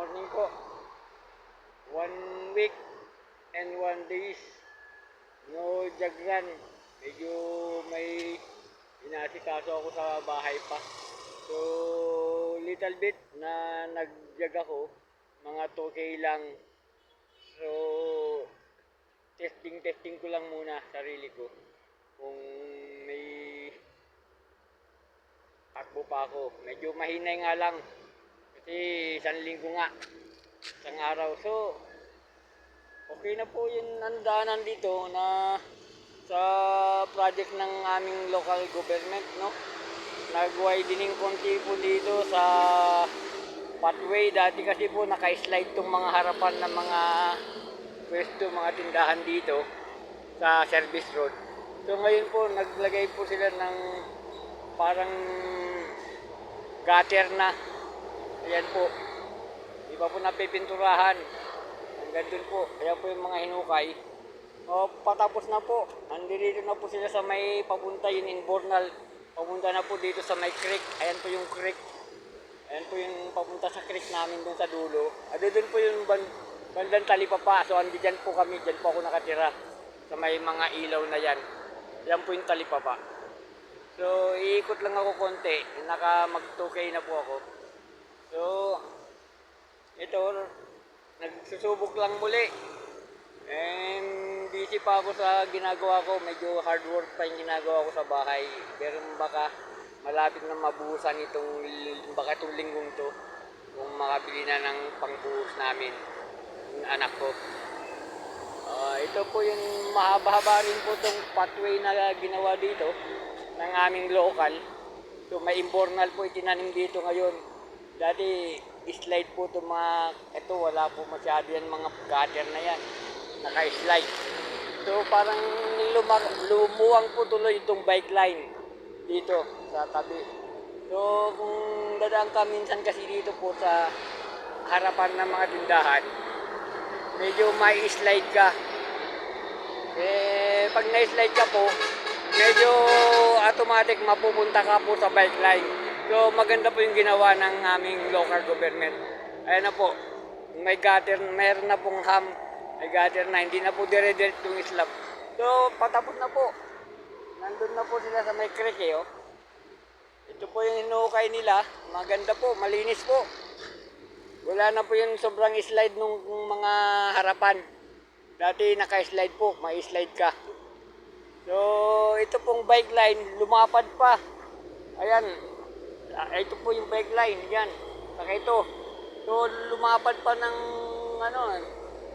Morning po. 1 week and 1 days. No jagran. Medyo may inasikaso ako sa bahay pa. So, little bit na nagjag ako. Mga 2K lang. So, testing ko lang muna sarili ko. Kung may takbo pa ako. Medyo mahinay nga lang. Kasi 1 linggo nga. Isang araw. So, okay na po yung nandaanan dito na sa project ng aming local government, no? Nag-widening konti po dito sa pathway. Dati kasi po naka-slide tong mga harapan ng mga pwesto, mga tindahan dito sa service road. So ngayon po naglagay po sila ng parang gutter na. Ayan po. Di pa po napipinturahan. Hanggang dun po. Ayan po yung mga hinukay. O, patapos na po. Nandito na po sila sa may papunta yung Inbornal. Papunta na po dito sa may creek. Ayan po yung creek. Ayan po yung papunta sa creek namin dun sa dulo. Doon po yung bandang Talipapa. So, dyan po kami. Dyan po ako nakatira. Sa may mga ilaw na yan. Yan po yung Talipapa. So, iikot lang ako konti. Naka mag 2K na po ako. So, ito, nagsusubok lang muli. And busy pa ako sa ginagawa ko. Medyo hard work pa yung ginagawa ko sa bahay. Pero baka malapit na mabuhusan itong linggong to. Kung makabili na ng pangbuhos namin. Yung anak ko. Ito po yung mahaba-haba rin po itong pathway na ginawa dito ng aming local. So may Inbornal po itinanim dito ngayon. Dati slide po ito mga, ito wala po masyado yan mga gutter na yan. Naka-slide. So parang lumuwang po tuloy itong bike line dito sa tabi. So kung dadaan ka minsan kasi dito po sa harapan ng mga tindahan, medyo may slide ka. Pag na-slide ka po, medyo automatic mapupunta ka po sa bike line. So maganda po yung ginawa ng aming local government. Ayan na po, may gutter, meron na pong may gutter na, hindi na po dire-diret yung slab. So patapos na po. Nandun na po sila sa may creek oh. Ito po yung hinukay nila, maganda po, malinis po. Wala na po yung sobrang slide nung mga harapan. Dati naka-slide po, may slide ka. So, ito pong bike line, lumapad pa. Ayan, ito po yung bike line, yan. Saka ito. So, lumapad pa ng,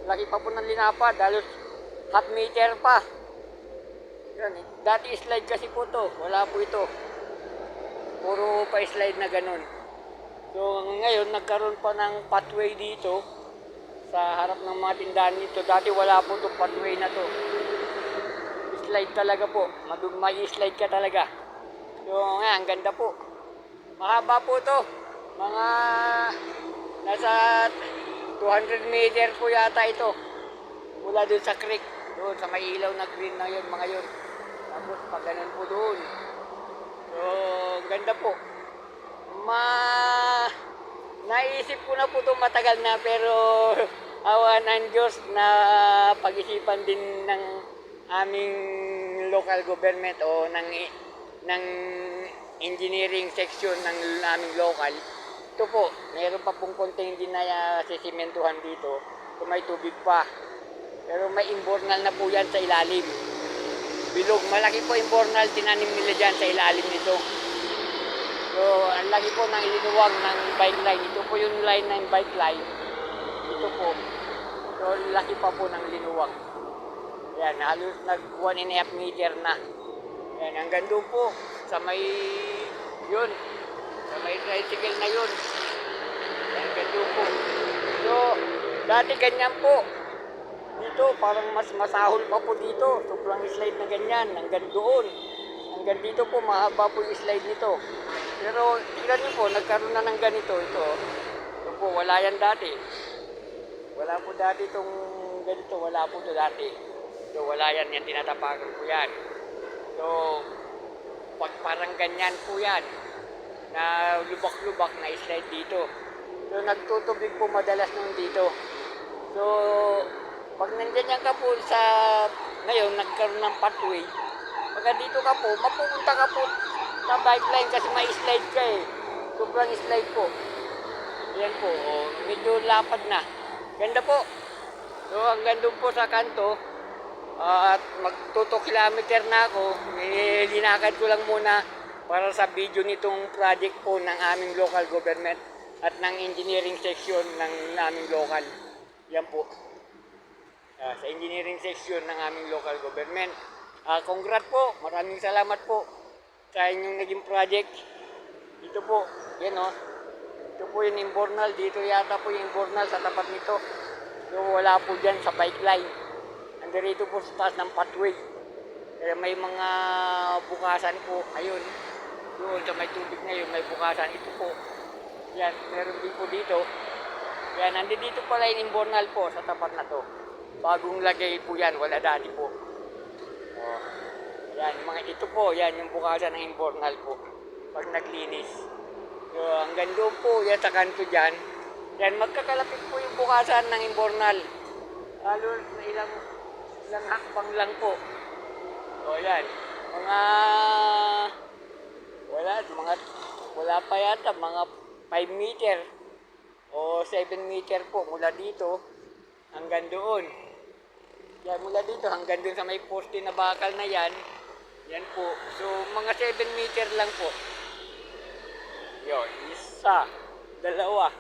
laki pa po ng linapad, halos half meter pa. Yan, dati slide kasi po to, wala po ito. Puro pa slide na ganun. So, ngayon, nagkaroon pa ng pathway dito sa harap ng mga tindahan nito. Dati wala po itong pathway na to. Slide talaga po. May slide ka talaga. So, nga, ang ganda po. Mahaba po to. Mga nasa 200 meter po yata ito. Mula doon sa creek. Doon sa may ilaw na green na yun, mga yun. Tapos, pag ganun po doon. So, ang ganda po. Naisip ko na po ito matagal na, pero awa ng Diyos na pag-isipan din ng aming local government o ng engineering section ng aming local. Ito po, mayroon pa pong konting din na sisimentuhan dito kung may tubig pa. Pero may Inbornal na po yan sa ilalim. Bilog, malaki po Inbornal, tinanim nila dyan sa ilalim nito. So, ang laki po ng ilinuwang ng bike line. Ito po yung line ng bike line. Ito po. So, laki pa po ng linuwang. Yan, halos nag 1.5 meter na. Yan, hanggang doon po. Sa may, yun. Sa may tricycle na yun. Yan, hanggang doon po. So, dati ganyan po. Dito, parang mas masahol pa po dito. Sobrang slide na ganyan. Hanggang doon. Hanggang dito po, mahaba po yung slide nito. Pero tingnan niyo po, nagkaroon na ng ganito ito. Ito po, wala yan dati. Wala po dati itong ganito, wala po ito dati. So wala yan, tinatapakan po yan. So, pag parang ganyan po yan, na lubak-lubak na slide dito. So So nagtutubig po madalas nung dito. So pag nandiyan ka po sa ngayon nagkaroon ng pathway, pagka dito ka po, mapupunta ka po sa bike line kasi may slide ka eh. Sobrang slide po. Yan po, oh, medyo lapad na. Ganda po. So hanggang doon po sa kanto, at mag 2 kilometer na ako, linakad ko lang muna para sa video nitong project po ng aming local government at ng engineering section ng aming local. Yan po. Sa engineering section ng aming local government. Congrats po, maraming salamat po sa inyong naging project. Dito po, yan o. Ito po yung Imbornal, dito yata po yung Imbornal sa tapat nito. So wala po dyan sa bike line. Andirito po sa taas ng pathway. Kaya may mga bukasan po, ayun. Doon sa may tubig na yun, may bukasan. Ito po, yan, meron din po dito. Yan, nandito pala yung Imbornal po sa tapat na to. Bagong lagay po yan, wala dati po. Oh, yan, mga ito po, yan yung bukasan ng Imbornal po. Pag naglinis. So, hanggang doon po, yan sa kanto dyan. Yan, magkakalapit po yung bukasan ng Imbornal. Lalo na ilang hakbang lang po. O yan, wala pa yata, mga 5 meter o 7 meter po mula dito hanggang doon. Yan, mula dito hanggang doon sa may poste na bakal na yan. Yan po. So, mga 7 meter lang po. Yun, 1, 2, 3, 4, 5,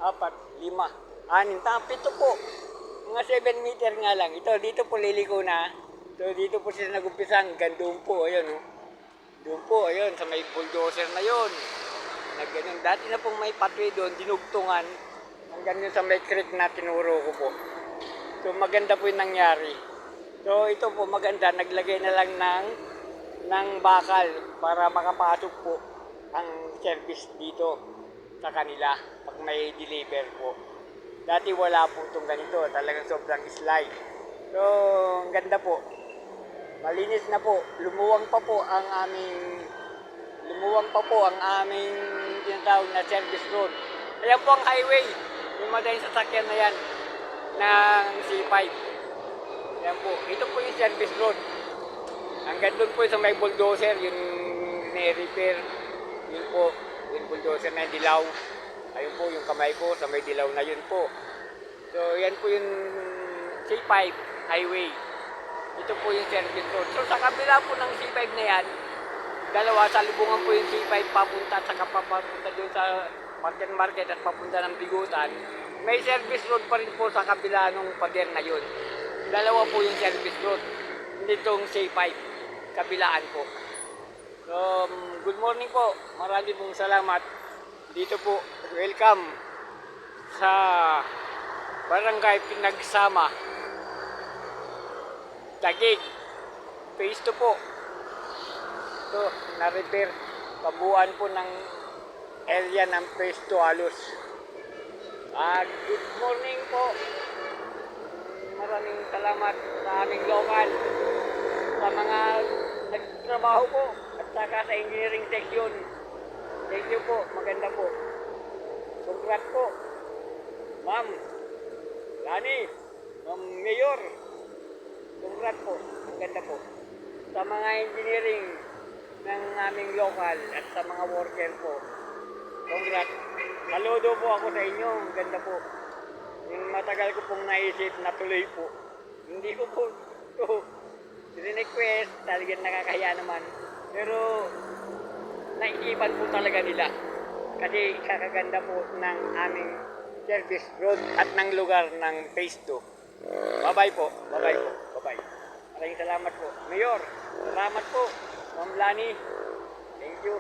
6, 7 po. Mga 7 meter nga lang. Ito, dito po liliko na. So, dito po sila nag-umpisa hanggang doon po. Ayun, oh. Doon po, ayun, sa may bulldozer na yun. Nagganyan. Dati na pong may pathway doon, dinugtungan. Hanggang yun sa may creek na tinuro ko po. So, maganda po yung nangyari. So, ito po maganda. Naglagay na lang ng bakal para makapasok po ang service dito sa kanila pag may deliver po. Dati wala po itong ganito, talagang sobrang slide. So, ang ganda po. Malinis na po. Lumuwang pa po ang aming tinatawag na service road. Ayan po ang highway. Yung madaling sasakyan na yan ng C5. Ayan po. Ito po yung service road. Hanggang doon po sa may bulldozer, yung ni-repair. Yun po, yung bulldozer na dilaw. Ayun po yung kamay ko sa may dilaw na yun po. So yan po yung C5 highway. Ito po yung service road. So sa kabila po ng C5 na yan, dalawa, salubungan po yung C5 papunta at saka papunta doon sa market at papunta ng Bigutan. May service road pa rin po sa kabila ng pader na yun. Dalawa po yung service road. Nitong C5, kabilaan po. So, good morning po. Maraming pong salamat. Dito po, welcome sa Barangay Pinagsama. Taguig. Phase 2 po. Ito, na-repair. Kabuuan po ng area ng Phase 2 halos. Good morning po. Maraming salamat sa aming local. Sa mga nagtrabaho po at saka sa engineering section. Thank you po, maganda po. Congrats po, Ma'am Lani, Ma'am Mayor. Congrats po, maganda po. Sa mga engineering ng aming local at sa mga worker po. Congrats. Saludo po ako sa inyo, maganda po. Yung matagal ko pong naisip, natuloy po. Hindi ko po ito request, talagang nakakahiya naman. Pero naisipan po talaga nila. Kasi kakaganda po ng aming service road at ng lugar ng Phase 2. Bye-bye po. Bye-bye po. Bye-bye. Maraming salamat po. Mayor, salamat po. Ma'am Lani, thank you.